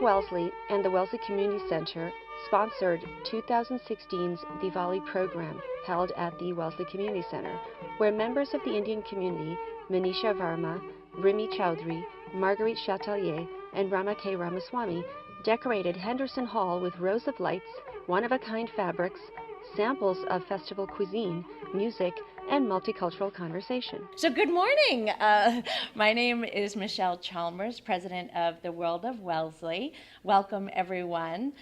of Wellesley and the Wellesley Community Center sponsored 2016's Diwali program held at the Wellesley Community Center, where members of the Indian community, Manisha Varma, Rimi Chowdhury, Marguerite Chatelier, and Rama K. Ramaswamy, decorated Henderson Hall with rows of lights, one-of-a-kind fabrics, samples of festival cuisine, music, and multicultural conversation. So good morning. My name is Michelle Chalmers, president of the World of Wellesley. Welcome, everyone.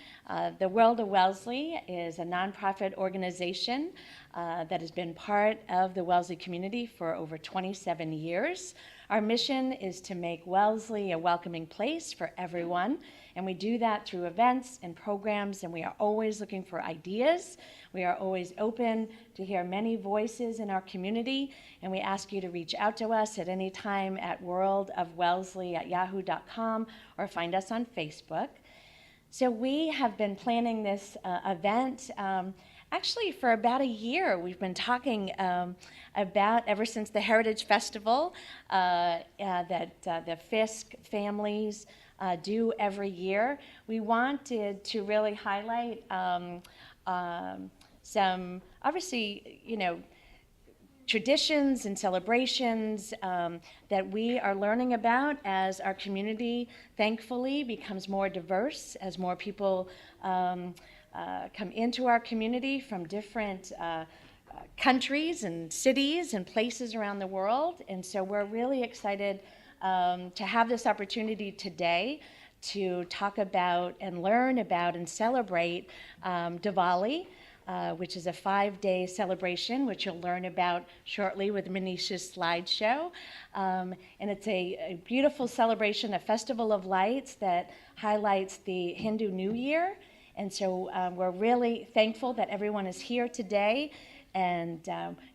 The World of Wellesley is a nonprofit organization that has been part of the Wellesley community for over 27 years. Our mission is to make Wellesley a welcoming place for everyone, and we do that through events and programs, and we are always looking for ideas. We are always open to hear many voices in our community, and we ask you to reach out to us at any time at worldofwellesley@yahoo.com or find us on Facebook. So we have been planning this event actually for about a year. We've been talking about, ever since the Heritage Festival that the Fisk families do every year. We wanted to really highlight some, obviously, traditions and celebrations that we are learning about as our community, thankfully, becomes more diverse, as more people come into our community from different countries and cities and places around the world. And so we're really excited to have this opportunity today to talk about and learn about and celebrate Diwali, which is a 5-day celebration, which you'll learn about shortly with Manisha's slideshow. And it's a beautiful celebration, a festival of lights that highlights the Hindu New Year. And so we're really thankful that everyone is here today and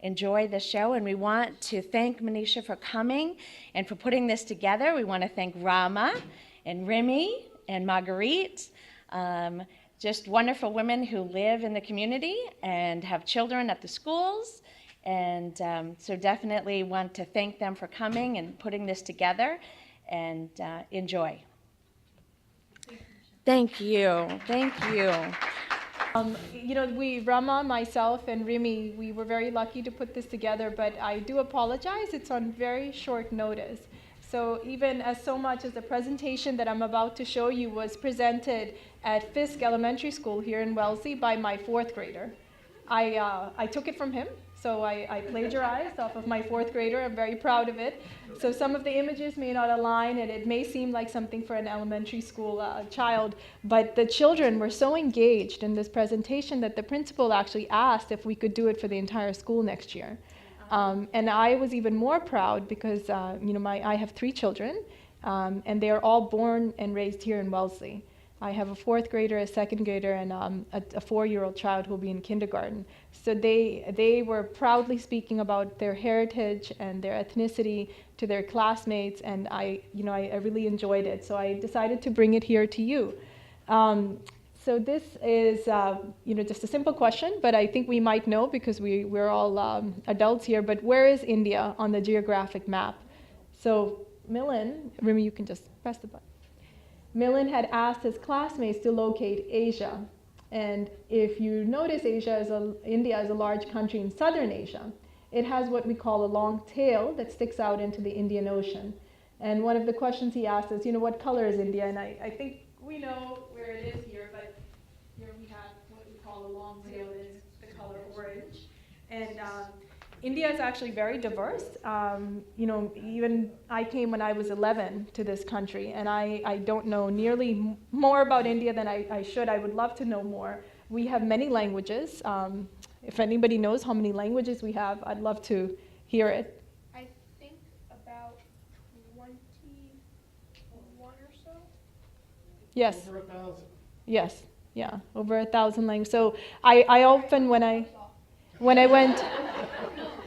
enjoy the show. And we want to thank Manisha for coming and for putting this together. We want to thank Rama and Rimi and Marguerite, just wonderful women who live in the community and have children at the schools. And so definitely want to thank them for coming and putting this together, and enjoy. Thank you. Thank you. Rama, myself, and Rimi, we were very lucky to put this together, but I do apologize. It's on very short notice. So even as so much as the presentation that I'm about to show you was presented at Fisk Elementary School here in Wellesley by my 4th grader. I took it from him. So I plagiarized off of my 4th grader. I'm very proud of it. So some of the images may not align, and it may seem like something for an elementary school child, but the children were so engaged in this presentation that the principal actually asked if we could do it for the entire school next year. And I was even more proud because I have 3 children, and they are all born and raised here in Wellesley. I have a 4th grader, a 2nd grader, and a 4-year-old child who will be in kindergarten. So they were proudly speaking about their heritage and their ethnicity to their classmates, and I really enjoyed it. So I decided to bring it here to you. So this is just a simple question, but I think we might know because we're all adults here. But where is India on the geographic map? So Milan, Rimi, you can just press the button. Milan had asked his classmates to locate Asia. And if you notice, India is a large country in southern Asia. It has what we call a long tail that sticks out into the Indian Ocean. And one of the questions he asked is, what color is India? And I think we know where it is here, but here we have what we call a long tail, that is the color orange. And India is actually very diverse. Even I came when I was 11 to this country, and I don't know nearly more about India than I should. I would love to know more. We have many languages. If anybody knows how many languages we have, I'd love to hear it. I think about 21 or so. Yes. Over 1,000. Yes. Yeah. Over 1,000 languages. So I often when I went.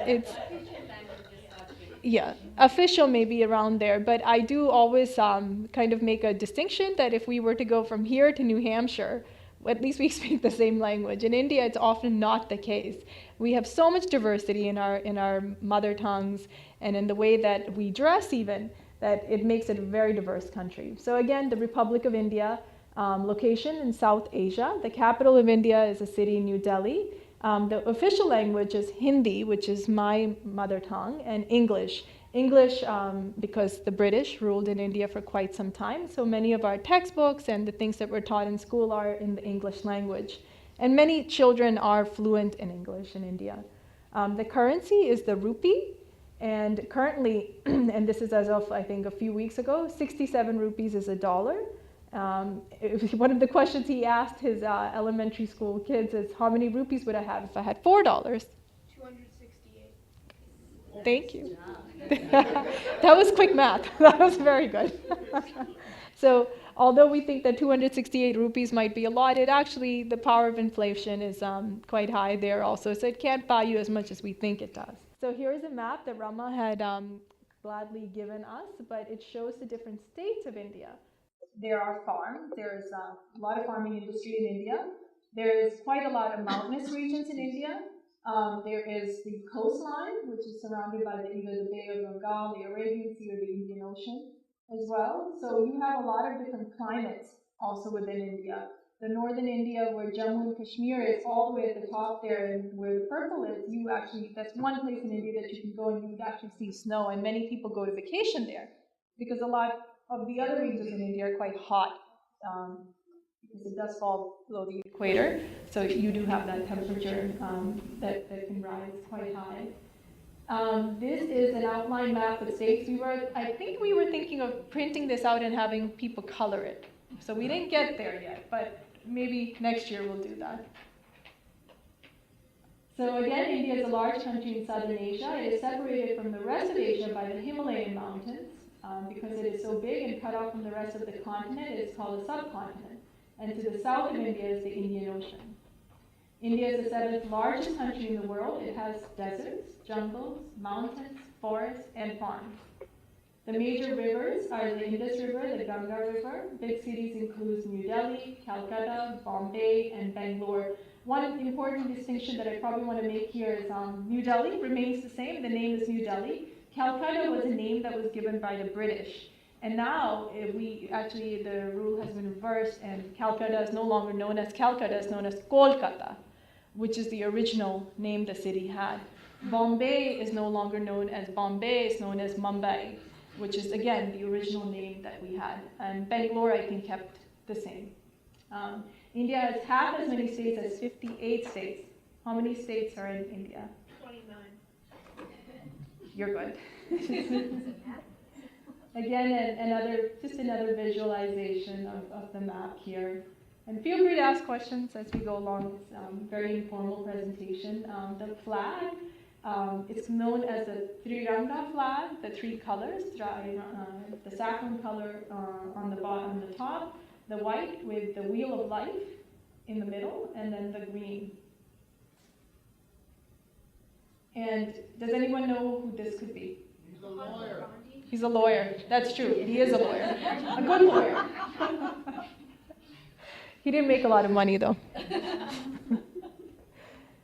It's, yeah, official maybe around there, but I do always kind of make a distinction that if we were to go from here to New Hampshire, at least we speak the same language. In India, it's often not the case. We have so much diversity in our mother tongues and in the way that we dress even. that it makes it a very diverse country. So again, the Republic of India, location in South Asia. The capital of India is a city, New Delhi. The official language is Hindi, which is my mother tongue, and English. English, because the British ruled in India for quite some time, so many of our textbooks and the things that were taught in school are in the English language. And many children are fluent in English in India. The currency is the rupee, and currently, and this is as of I think a few weeks ago, 67 rupees is $1. One of the questions he asked his elementary school kids is, how many rupees would I have if I had $4? 268. Thank you. That was quick math. That was very good. So although we think that 268 rupees might be a lot, it actually, the power of inflation is quite high there also. So it can't buy you as much as we think it does. So here's a map that Rama had gladly given us, but it shows the different states of India. There are farms. There's a lot of farming industry in India. There is quite a lot of mountainous regions in India. There is the coastline, which is surrounded by either the Bay of Bengal, the Arabian Sea, or the Indian Ocean as well. So you have a lot of different climates also within India. The northern India, where Jammu and Kashmir is all the way at the top there, and where the purple is, you actually, that's one place in India that you can go and you would actually see snow, and many people go to vacation there because a lot of the other regions in India are quite hot. Because it does fall below the equator, so you do have that temperature that can rise quite high. This is an outline map of states. I think we were thinking of printing this out and having people color it. So we didn't get there yet, but maybe next year we'll do that. So again, India is a large country in southern Asia. It is separated from the rest of Asia by the Himalayan mountains. Because it is so big and cut off from the rest of the continent, it is called a subcontinent. And to the south of India is the Indian Ocean. India is the 7th largest country in the world. It has deserts, jungles, mountains, forests, and farms. The major rivers are the Indus River, the Ganga River. Big cities include New Delhi, Calcutta, Bombay, and Bangalore. One important distinction that I probably want to make here is New Delhi remains the same. The name is New Delhi. Calcutta was a name that was given by the British. And now, the rule has been reversed, and Calcutta is no longer known as Calcutta, it's known as Kolkata, which is the original name the city had. Bombay is no longer known as Bombay, it's known as Mumbai, which is, again, the original name that we had. And Bangalore, I think, kept the same. India has half as many states as 58 states. How many states are in India? 29. You're good. Again, another visualization of the map here. And feel free to ask questions as we go along. It's a very informal presentation. The flag, it's known as the Triranga flag, the three colors, the saffron color on the top, the white with the wheel of life in the middle, and then the green. And does anyone know who this could be? He's a lawyer. He's a lawyer. That's true. He is a lawyer. A good lawyer. He didn't make a lot of money, though.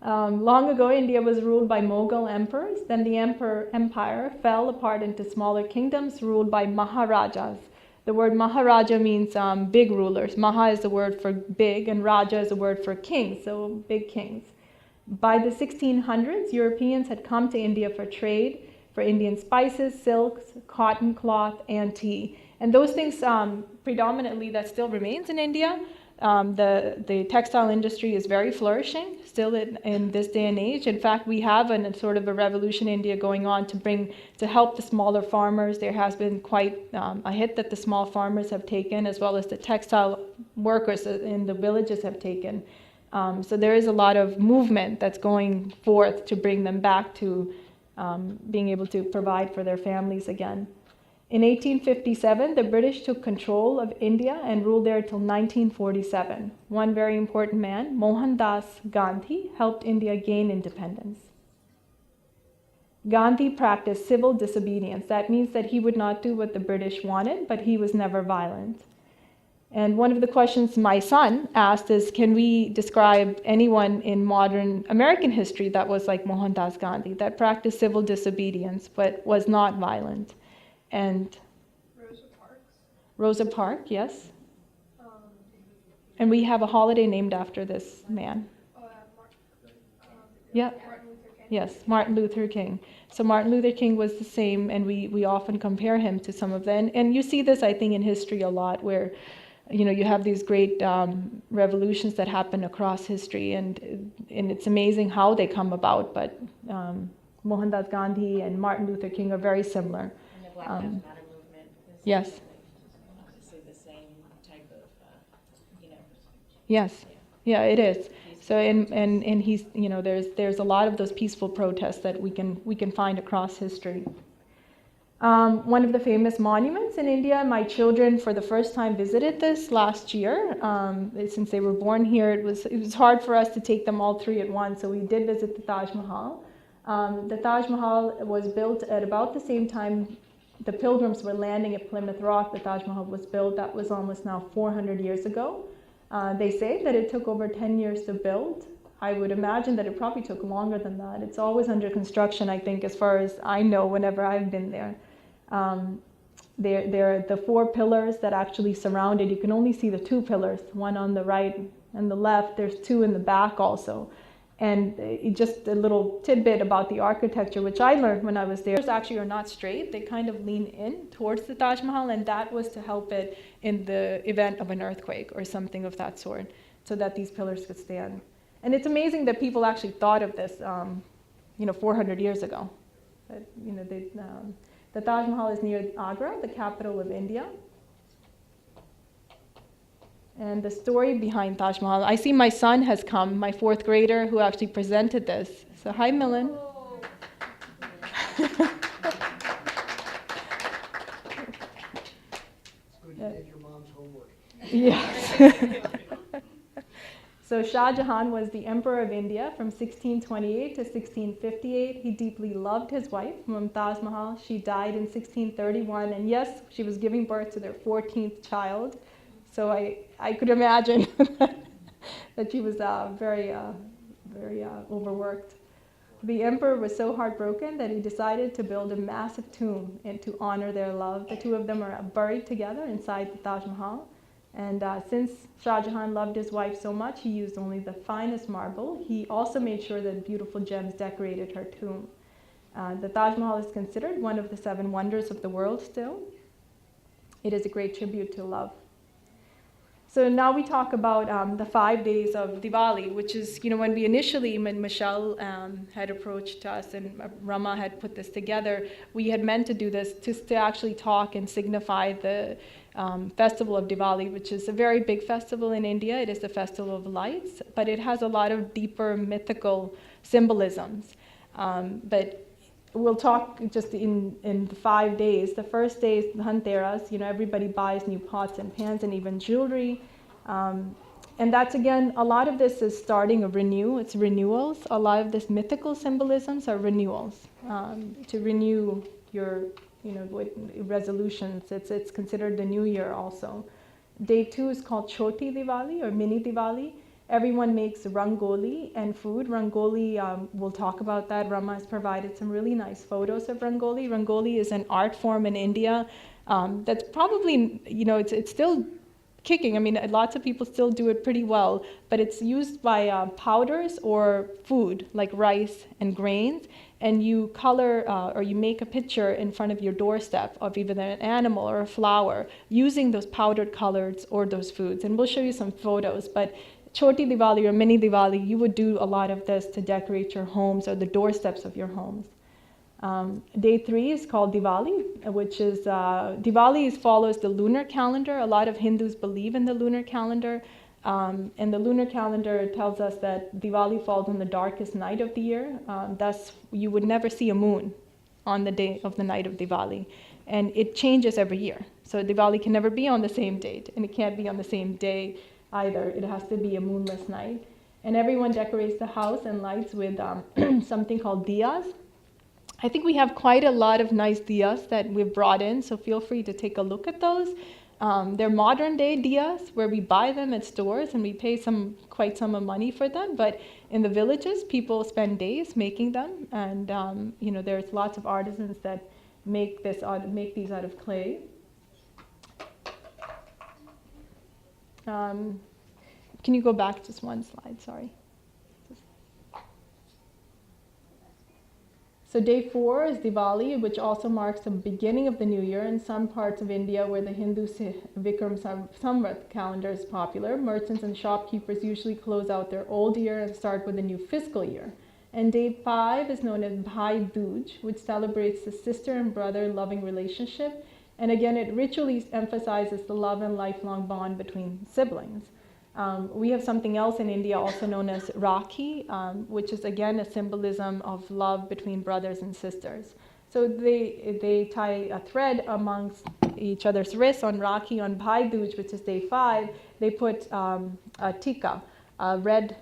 Long ago, India was ruled by Mughal emperors. Then the empire fell apart into smaller kingdoms ruled by Maharajas. The word Maharaja means big rulers. Maha is the word for big, and Raja is the word for king, so big kings. By the 1600s, Europeans had come to India for trade, for Indian spices, silks, cotton cloth, and tea. And those things predominantly that still remains in India. The textile industry is very flourishing still in this day and age. In fact, we have a sort of a revolution in India going on to help the smaller farmers. There has been quite a hit that the small farmers have taken, as well as the textile workers in the villages have taken. So there is a lot of movement that's going forth to bring them back to being able to provide for their families again. In 1857, the British took control of India and ruled there till 1947. One very important man, Mohandas Gandhi, helped India gain independence. Gandhi practiced civil disobedience. That means that he would not do what the British wanted, but he was never violent. And one of the questions my son asked is, can we describe anyone in modern American history that was like Mohandas Gandhi, that practiced civil disobedience but was not violent? And Rosa Parks, yes. And we have a holiday named after this man. Yeah. Martin Luther King. Yes, Martin Luther King. So Martin Luther King was the same, and we often compare him to some of them. And you see this, I think, in history a lot, where you have these great revolutions that happen across history, and it's amazing how they come about. But Mohandas Gandhi and Martin Luther King are very similar. And the Black Lives Matter movement is Yes. obviously the same type of, Yes, yeah, it is. So and he's there's a lot of those peaceful protests that we can find across history. One of the famous monuments in India, my children for the first time visited this last year. Since they were born here, it was hard for us to take them all three at once, so we did visit the Taj Mahal. The Taj Mahal was built at about the same time the pilgrims were landing at Plymouth Rock. The Taj Mahal was built. That was almost now 400 years ago. They say that it took over 10 years to build. I would imagine that it probably took longer than that. It's always under construction, I think, as far as I know, whenever I've been there. There are the four pillars that actually surround it. You can only see the two pillars, one on the right and the left. There's two in the back also. And just a little tidbit about the architecture, which I learned when I was there. Actually are not straight. They kind of lean in towards the Taj Mahal, and that was to help it in the event of an earthquake or something of that sort, so that these pillars could stand. And it's amazing that people actually thought of this, 400 years ago. But, the Taj Mahal is near Agra, the capital of India. And the story behind Taj Mahal, I see my son has come, my fourth grader, who actually presented this. So hi, Milan. It's good you did your mom's homework. Yes. So Shah Jahan was the emperor of India from 1628 to 1658. He deeply loved his wife, Mumtaz Mahal. She died in 1631, and yes, she was giving birth to their 14th child. So I could imagine that she was very overworked. The emperor was so heartbroken that he decided to build a massive tomb and to honor their love. The two of them are buried together inside the Taj Mahal. And since Shah Jahan loved his wife so much, he used only the finest marble. He also made sure that beautiful gems decorated her tomb. The Taj Mahal is considered one of the 7 wonders of the world still. It is a great tribute to love. So now we talk about the 5 days of Diwali, which is, when Michelle had approached us and Rama had put this together, we had meant to do this to actually talk and signify the festival of Diwali, which is a very big festival in India. It is the festival of lights, but it has a lot of deeper mythical symbolisms. But we'll talk just in the 5 days. The first day is Dhanteras. Everybody buys new pots and pans and even jewelry. And that's, again, a lot of this is starting a renew. It's renewals. A lot of this mythical symbolisms are renewals. To renew your resolutions. It's considered the new year also. Day 2 is called Choti Diwali or Mini Diwali. Everyone makes rangoli and food. Rangoli, we'll talk about that. Rama has provided some really nice photos of rangoli. Rangoli is an art form in India that's probably, it's still kicking. I mean, lots of people still do it pretty well, but it's used by powders or food like rice and grains, and you color or you make a picture in front of your doorstep of either an animal or a flower using those powdered colors or those foods. And we'll show you some photos, but Choti Diwali or Mini Diwali, you would do a lot of this to decorate your homes or the doorsteps of your homes. Day 3 is called Diwali, which is, Diwali follows the lunar calendar. A lot of Hindus believe in the lunar calendar. And the lunar calendar tells us that Diwali falls on the darkest night of the year. Thus, you would never see a moon on the day of the night of Diwali. And it changes every year. So Diwali can never be on the same date, and it can't be on the same day either. It has to be a moonless night. And everyone decorates the house and lights with something called diyas. I think we have quite a lot of nice diyas that we've brought in, so feel free to take a look at those. They're modern day diyas where we buy them at stores and we pay quite some money for them, but in the villages people spend days making them, and there's lots of artisans that make these out of clay. Can you go back just one slide? Sorry. So day 4 is Diwali, which also marks the beginning of the new year. In some parts of India where the Hindu Vikram Samvat calendar is popular, merchants and shopkeepers usually close out their old year and start with a new fiscal year. And day 5 is known as Bhai Dooj, which celebrates the sister and brother loving relationship. And again, it ritually emphasizes the love and lifelong bond between siblings. We have something else in India also known as Rakhi, which is again a symbolism of love between brothers and sisters. So they tie a thread amongst each other's wrists on Rakhi. On Bhai Dooj, which is day 5, they put a tika, a red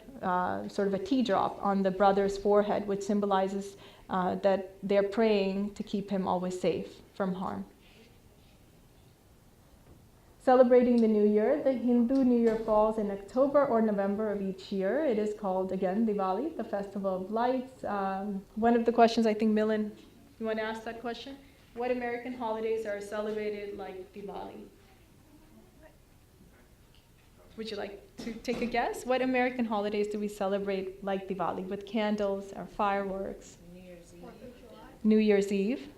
sort of a tea drop on the brother's forehead, which symbolizes that they're praying to keep him always safe from harm. Celebrating the New Year, the Hindu New Year falls in October or November of each year. It is called, again, Diwali, the Festival of Lights. One of the questions, I think, Milan, you want to ask that question? What American holidays are celebrated like Diwali? Would you like to take a guess? What American holidays do we celebrate like Diwali with candles or fireworks? New Year's Eve. 4th of July. New Year's Eve.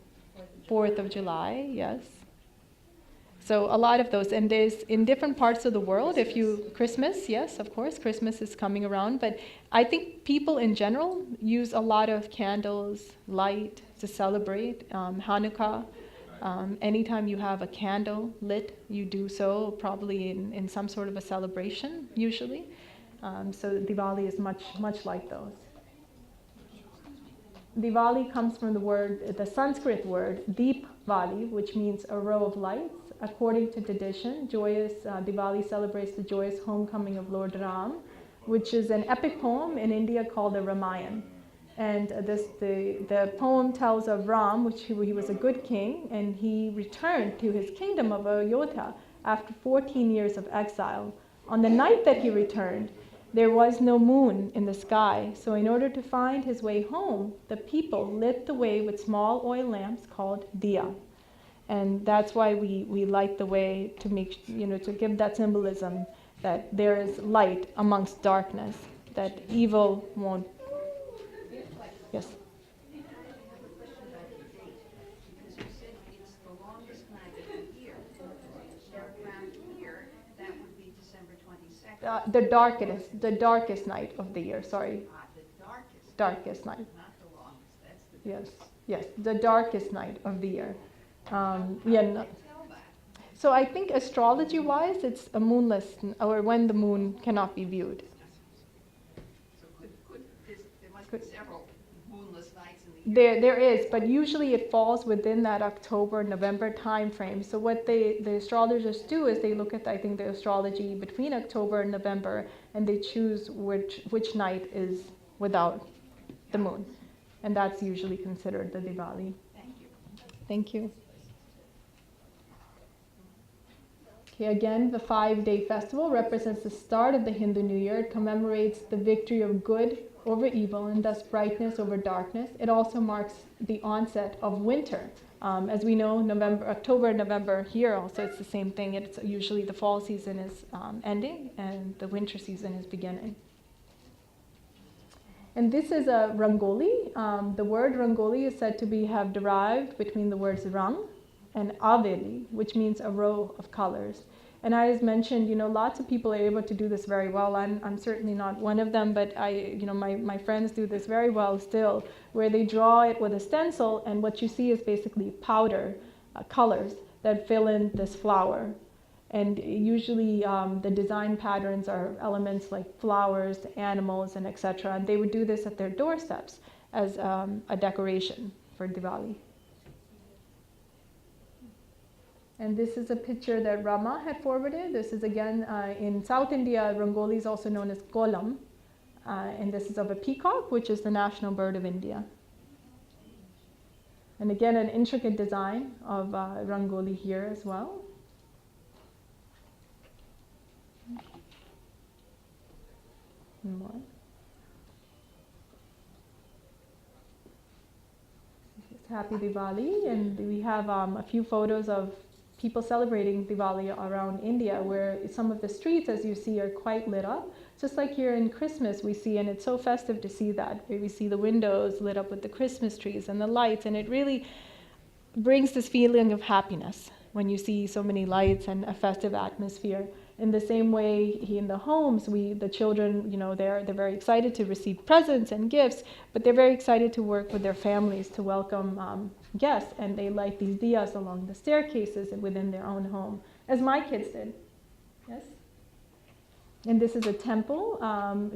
4th of July, yes. So a lot of those, and there's in different parts of the world, if you, Christmas, yes, of course, Christmas is coming around, but I think people in general use a lot of candles, light to celebrate. Hanukkah, anytime you have a candle lit, you do so probably in some sort of a celebration, usually. So Diwali is much like those. Diwali comes from the Sanskrit word Deepvali, which means a row of lights. According to tradition, Diwali celebrates the joyous homecoming of Lord Ram, which is an epic poem in India called the Ramayana. And the poem tells of Ram, which he was a good king, and he returned to his kingdom of Ayodhya after 14 years of exile. On the night that he returned, there was no moon in the sky, so in order to find his way home, the people lit the way with small oil lamps called diya. And that's why we light the way to make, to give that symbolism that there is light amongst darkness, that evil won't. Yes. The darkest night of the year, sorry. Darkest night. Not the longest, that's the Yes, the darkest night of the year. So I think astrology-wise, it's a moonless, or when the moon cannot be viewed. So there must be several moonless nights in the year. There is, but usually it falls within that October-November time frame. So what the astrologers do is they look at, I think, the astrology between October and November, and they choose which night is without the moon. And that's usually considered the Diwali. Thank you. Thank you. Okay, again, the 5-day festival represents the start of the Hindu New Year. It commemorates the victory of good over evil and thus brightness over darkness. It also marks the onset of winter. As we know, October, November here also it's the same thing. It's usually the fall season is ending and the winter season is beginning. And this is a rangoli. The word rangoli is said to have derived between the words rang and aveli, which means a row of colors. And as mentioned, lots of people are able to do this very well. I'm certainly not one of them, but my friends do this very well still, where they draw it with a stencil, and what you see is basically powder colors that fill in this flower. And usually the design patterns are elements like flowers, animals, and etc. And they would do this at their doorsteps as a decoration for Diwali. And this is a picture that Rama had forwarded. This is again in South India, Rangoli is also known as kolam. And this is of a peacock, which is the national bird of India. And again, an intricate design of Rangoli here as well. More. Happy Diwali, and we have a few photos of people celebrating Diwali around India, where some of the streets, as you see, are quite lit up. Just like here in Christmas we see, and it's so festive to see that, where we see the windows lit up with the Christmas trees and the lights, and it really brings this feeling of happiness when you see so many lights and a festive atmosphere. In the same way, in the homes, the children, they're very excited to receive presents and gifts, but they're very excited to work with their families to welcome guests, and they light these diyas along the staircases and within their own home, as my kids did. Yes? And this is a temple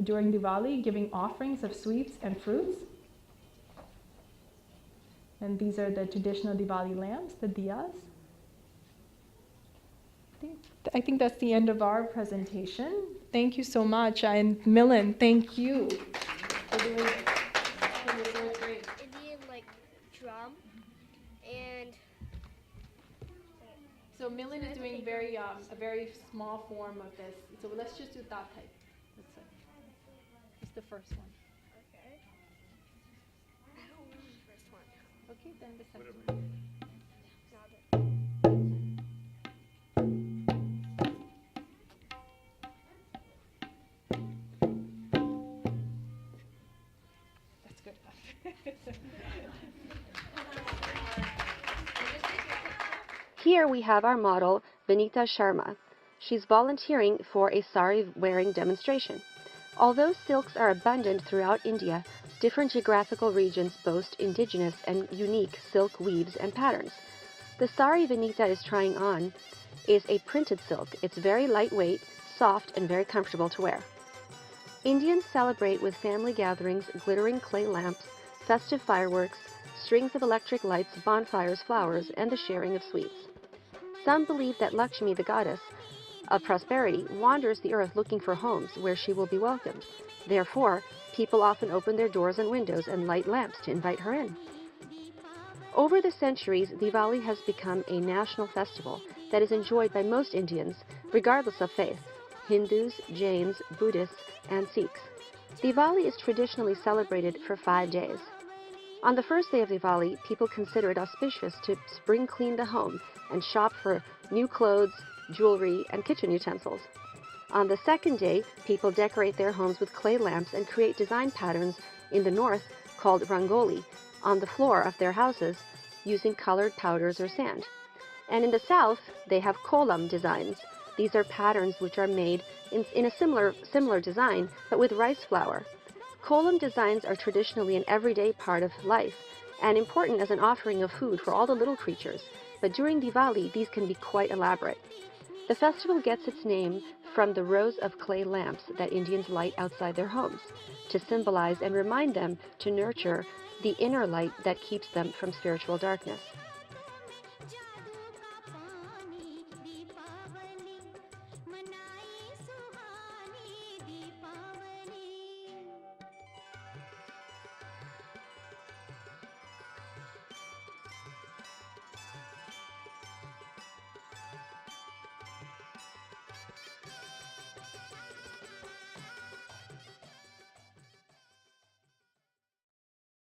during Diwali, giving offerings of sweets and fruits. And these are the traditional Diwali lamps, the diyas. I think that's the end of our presentation. Thank you so much. And Milan, thank you for doing it. Indian drum, and so Milan is doing a very small form of this. So let's just do that type. It's the first one. okay. I don't remember the first one. Okay, then the second one. That's good enough. Here we have our model, Vinita Sharma. She's volunteering for a sari-wearing demonstration. Although silks are abundant throughout India, different geographical regions boast indigenous and unique silk weaves and patterns. The sari Vinita is trying on is a printed silk. It's very lightweight, soft, and very comfortable to wear. Indians celebrate with family gatherings, glittering clay lamps, festive fireworks, strings of electric lights, bonfires, flowers, and the sharing of sweets. Some believe that Lakshmi, the goddess of prosperity, wanders the earth looking for homes where she will be welcomed. Therefore, people often open their doors and windows and light lamps to invite her in. Over the centuries, Diwali has become a national festival that is enjoyed by most Indians, regardless of faith: Hindus, Jains, Buddhists, and Sikhs. Diwali is traditionally celebrated for 5 days. On the first day of Diwali, people consider it auspicious to spring clean the home and shop for new clothes, jewelry, and kitchen utensils. On the second day, people decorate their homes with clay lamps and create design patterns in the north called rangoli on the floor of their houses using colored powders or sand. And in the south, they have kolam designs. These are patterns which are made in a similar design, but with rice flour. Kolam designs are traditionally an everyday part of life and important as an offering of food for all the little creatures, but during Diwali, these can be quite elaborate. The festival gets its name from the rows of clay lamps that Indians light outside their homes to symbolize and remind them to nurture the inner light that keeps them from spiritual darkness.